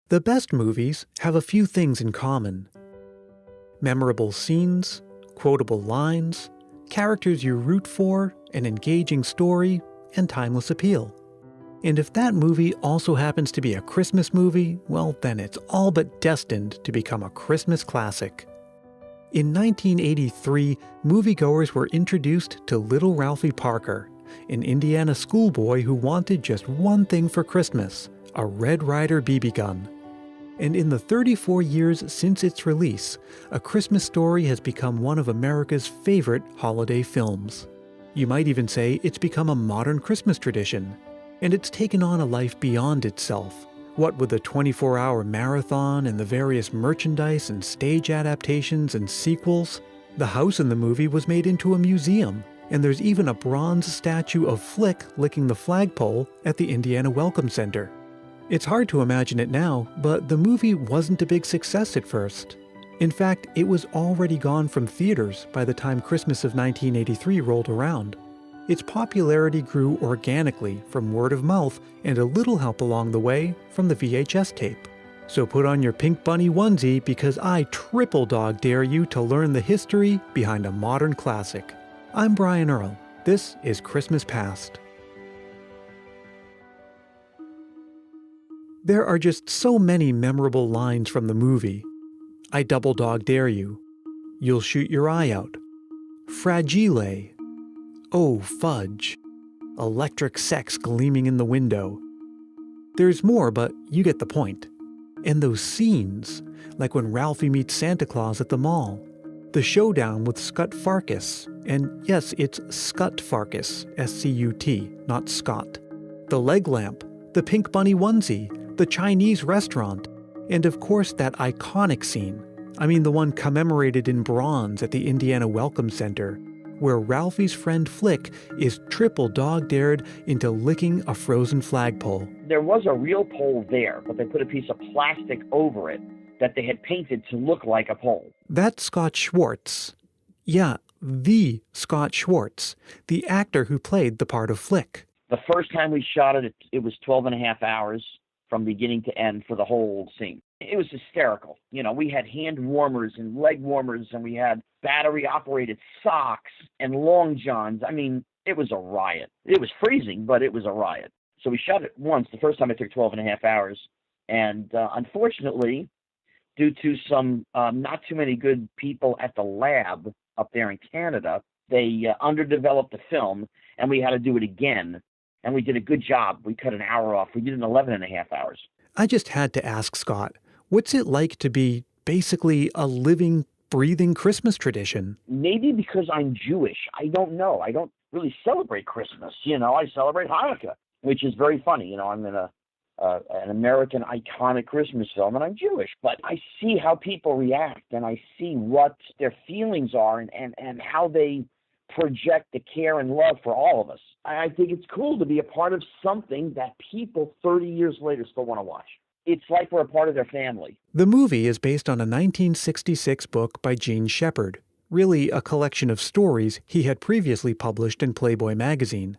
The best movies have a few things in common. Memorable scenes, quotable lines, characters you root for, an engaging story, and timeless appeal. And if that movie also happens to be a Christmas movie, well, then it's all but destined to become a Christmas classic. In 1983, moviegoers were introduced to Little Ralphie Parker, an Indiana schoolboy who wanted just one thing for Christmas, a Red Ryder BB gun. And in the 34 years since its release, A Christmas Story has become one of America's favorite holiday films. You might even say it's become a modern Christmas tradition. And it's taken on a life beyond itself. What with the 24-hour marathon and the various merchandise and stage adaptations and sequels, the house in the movie was made into a museum, and there's even a bronze statue of Flick licking the flagpole at the Indiana Welcome Center. It's hard to imagine it now, but the movie wasn't a big success at first. In fact, it was already gone from theaters by the time Christmas of 1983 rolled around. Its popularity grew organically from word of mouth and a little help along the way from the VHS tape. So put on your pink bunny onesie because I triple dog dare you to learn the history behind a modern classic. I'm Brian Earl. This is Christmas Past. There are just so many memorable lines from the movie. I double dog dare you. You'll shoot your eye out. Fragile. Oh, fudge. Electric sex gleaming in the window. There's more, but you get the point. And those scenes, like when Ralphie meets Santa Claus at the mall. The showdown with Scut Farkus, and yes, it's Scut Farkus, S-C-U-T, not Scott. The leg lamp, the pink bunny onesie, the Chinese restaurant, and of course that iconic scene. I mean the one commemorated in bronze at the Indiana Welcome Center, where Ralphie's friend Flick is triple dog-dared into licking a frozen flagpole. There was a real pole there, but they put a piece of plastic over it that they had painted to look like a pole. That's Scott Schwartz. Yeah, the Scott Schwartz, the actor who played the part of Flick. The first time we shot it, it was 12 and a half hours from beginning to end for the whole scene. It was hysterical. You know, we had hand warmers and leg warmers, and we had battery-operated socks and long johns. I mean, it was a riot. It was freezing, but it was a riot. So we shot it once. The first time it took 12 and a half hours. And unfortunately, due to some not too many good people at the lab up there in Canada, they underdeveloped the film, and we had to do it again. And we did a good job. We cut an hour off. We did it in 11 and a half hours. I just had to ask Scott, what's it like to be basically a living, breathing Christmas tradition? Maybe because I'm Jewish. I don't know. I don't really celebrate Christmas. You know, I celebrate Hanukkah, which is very funny. You know, I'm in an American iconic Christmas film, and I'm Jewish. But I see how people react, and I see what their feelings are and how they project the care and love for all of us. I think it's cool to be a part of something that people 30 years later still want to watch. It's like we're a part of their family. The movie is based on a 1966 book by Gene Shepard, really a collection of stories he had previously published in Playboy magazine.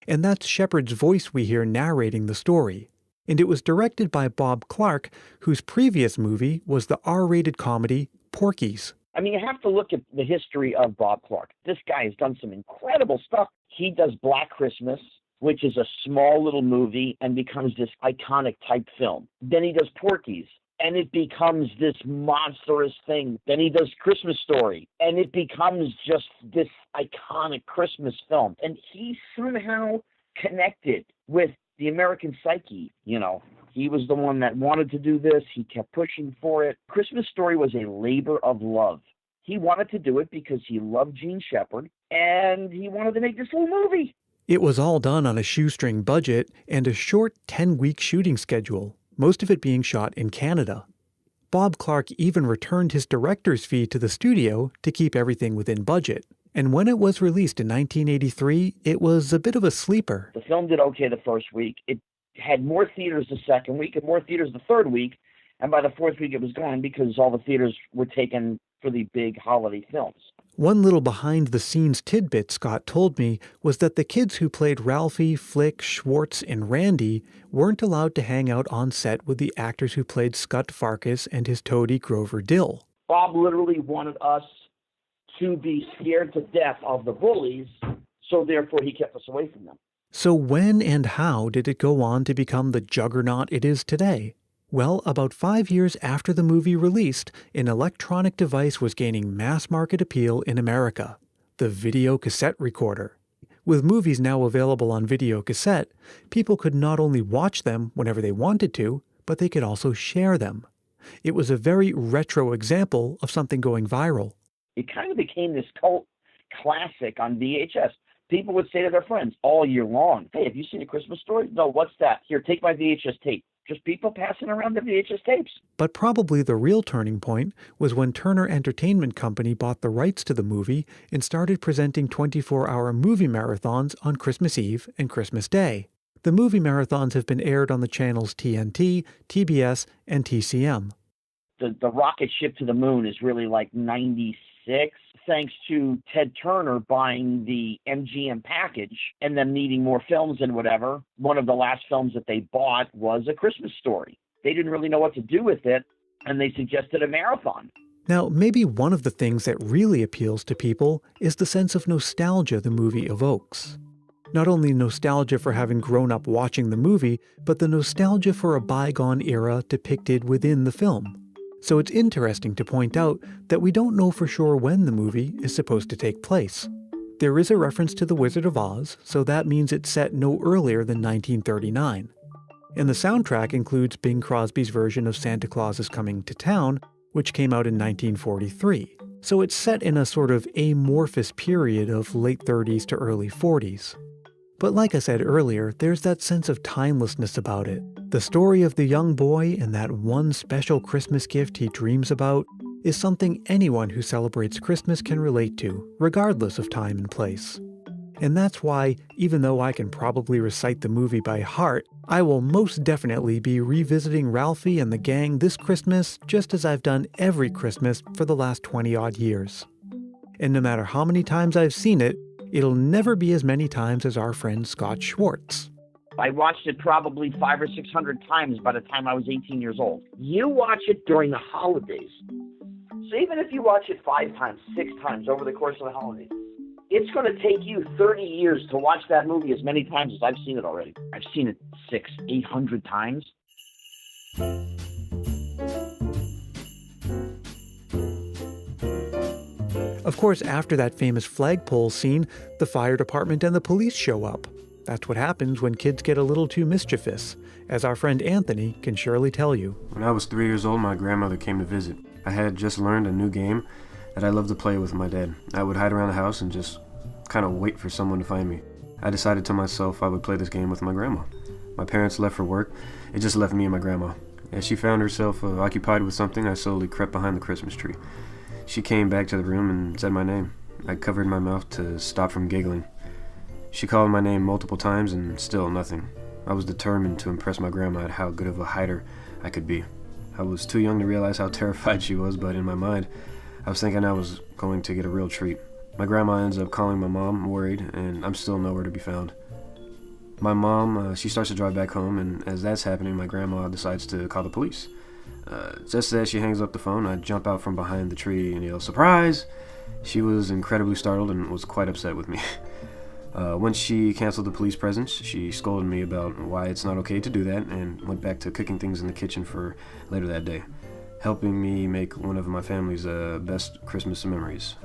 And that's Shepard's voice we hear narrating the story. And it was directed by Bob Clark, whose previous movie was the R-rated comedy Porky's. I mean, you have to look at the history of Bob Clark. This guy has done some incredible stuff. He does Black Christmas, which is a small little movie and becomes this iconic type film. Then he does Porky's, and it becomes this monstrous thing. Then he does Christmas Story, and it becomes just this iconic Christmas film. And he somehow connected with the American psyche, you know. He was the one that wanted to do this. He kept pushing for it. Christmas Story was a labor of love. He wanted to do it because he loved Gene Shepard, and he wanted to make this little movie. It was all done on a shoestring budget and a short 10-week shooting schedule, most of it being shot in Canada. Bob Clark even returned his director's fee to the studio to keep everything within budget. And when it was released in 1983, it was a bit of a sleeper. The film did okay the first week. It had more theaters the second week and more theaters the third week. And by the fourth week, it was gone because all the theaters were taken for the big holiday films. One little behind-the-scenes tidbit Scott told me was that the kids who played Ralphie, Flick, Schwartz, and Randy weren't allowed to hang out on set with the actors who played Scut Farkas and his toady Grover Dill. Bob literally wanted us to be scared to death of the bullies, so therefore he kept us away from them. So when and how did it go on to become the juggernaut it is today? Well, about 5 years after the movie released, an electronic device was gaining mass market appeal in America, the video cassette recorder. With movies now available on video cassette, people could not only watch them whenever they wanted to, but they could also share them. It was a very retro example of something going viral. It kind of became this cult classic on VHS. People would say to their friends all year long, "Hey, have you seen A Christmas Story? No, what's that? Here, take my VHS tape." Just people passing around the VHS tapes. But probably the real turning point was when Turner Entertainment Company bought the rights to the movie and started presenting 24-hour movie marathons on Christmas Eve and Christmas Day. The movie marathons have been aired on the channels TNT, TBS, and TCM. The rocket ship to the moon is really like 96, thanks to Ted Turner buying the MGM package and them needing more films and whatever. One of the last films that they bought was A Christmas Story. They didn't really know what to do with it, and they suggested a marathon. Now, maybe one of the things that really appeals to people is the sense of nostalgia the movie evokes. Not only nostalgia for having grown up watching the movie, but the nostalgia for a bygone era depicted within the film. So it's interesting to point out that we don't know for sure when the movie is supposed to take place. There is a reference to The Wizard of Oz, so that means it's set no earlier than 1939. And the soundtrack includes Bing Crosby's version of Santa Claus is Coming to Town, which came out in 1943. So it's set in a sort of amorphous period of late 30s to early 40s. But like I said earlier, there's that sense of timelessness about it. The story of the young boy and that one special Christmas gift he dreams about is something anyone who celebrates Christmas can relate to, regardless of time and place. And that's why, even though I can probably recite the movie by heart, I will most definitely be revisiting Ralphie and the gang this Christmas just as I've done every Christmas for the last 20-odd years. And no matter how many times I've seen it, it'll never be as many times as our friend Scott Schwartz. I watched it probably 500 or 600 times by the time I was 18 years old. You watch it during the holidays. So even if you watch it 5 times, 6 times over the course of the holidays, it's going to take you 30 years to watch that movie as many times as I've seen it already. I've seen it 600, 800 times. Of course, after that famous flagpole scene, the fire department and the police show up. That's what happens when kids get a little too mischievous, as our friend Anthony can surely tell you. When I was 3 years old, my grandmother came to visit. I had just learned a new game that I loved to play with my dad. I would hide around the house and just kind of wait for someone to find me. I decided to myself I would play this game with my grandma. My parents left for work. It just left me and my grandma. As she found herself occupied with something, I slowly crept behind the Christmas tree. She came back to the room and said my name. I covered my mouth to stop from giggling. She called my name multiple times and still nothing. I was determined to impress my grandma at how good of a hider I could be. I was too young to realize how terrified she was, but in my mind, I was thinking I was going to get a real treat. My grandma ends up calling my mom, worried, and I'm still nowhere to be found. My mom, she starts to drive back home, and as that's happening, my grandma decides to call the police. Just as she hangs up the phone, I jump out from behind the tree and yell, "Surprise!" She was incredibly startled and was quite upset with me. Once she canceled the police presence, she scolded me about why it's not okay to do that and went back to cooking things in the kitchen for later that day, helping me make one of my family's best Christmas memories.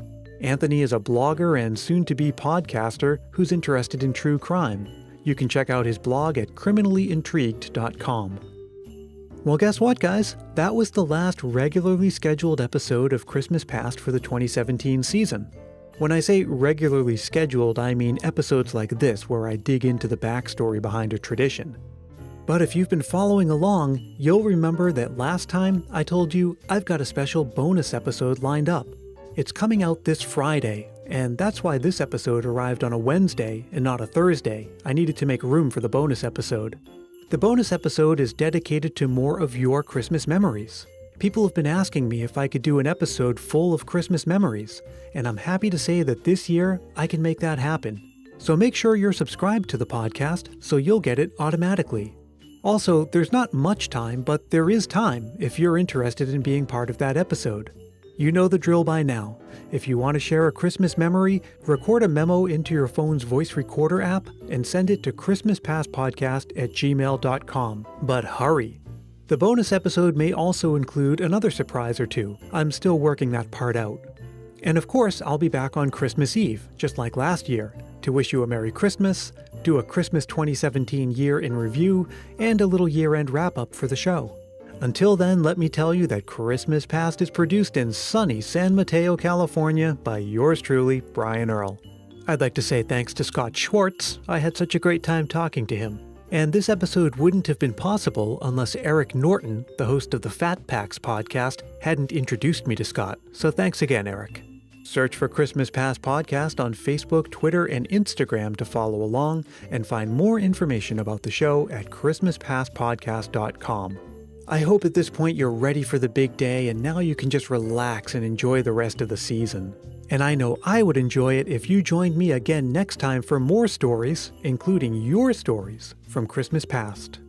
Anthony is a blogger and soon-to-be podcaster who's interested in true crime. You can check out his blog at criminallyintrigued.com. Well, guess what, guys? That was the last regularly scheduled episode of Christmas Past for the 2017 season. When I say regularly scheduled, I mean episodes like this where I dig into the backstory behind a tradition. But if you've been following along, you'll remember that last time I told you I've got a special bonus episode lined up. It's coming out this Friday, and that's why this episode arrived on a Wednesday and not a Thursday. I needed to make room for the bonus episode. The bonus episode is dedicated to more of your Christmas memories. People have been asking me if I could do an episode full of Christmas memories, and I'm happy to say that this year I can make that happen. So make sure you're subscribed to the podcast so you'll get it automatically. Also, there's not much time, but there is time if you're interested in being part of that episode. You know the drill by now. If you want to share a Christmas memory, record a memo into your phone's voice recorder app and send it to christmaspastpodcast@gmail.com. But hurry! The bonus episode may also include another surprise or two. I'm still working that part out. And of course, I'll be back on Christmas Eve, just like last year, to wish you a Merry Christmas, do a Christmas 2017 year in review, and a little year-end wrap-up for the show. Until then, let me tell you that Christmas Past is produced in sunny San Mateo, California by yours truly, Brian Earl. I'd like to say thanks to Scott Schwartz. I had such a great time talking to him. And this episode wouldn't have been possible unless Eric Norton, the host of the Fat Packs podcast, hadn't introduced me to Scott. So thanks again, Eric. Search for Christmas Past Podcast on Facebook, Twitter, and Instagram to follow along and find more information about the show at christmaspastpodcast.com. I hope at this point you're ready for the big day and now you can just relax and enjoy the rest of the season. And I know I would enjoy it if you joined me again next time for more stories, including your stories from Christmas Past.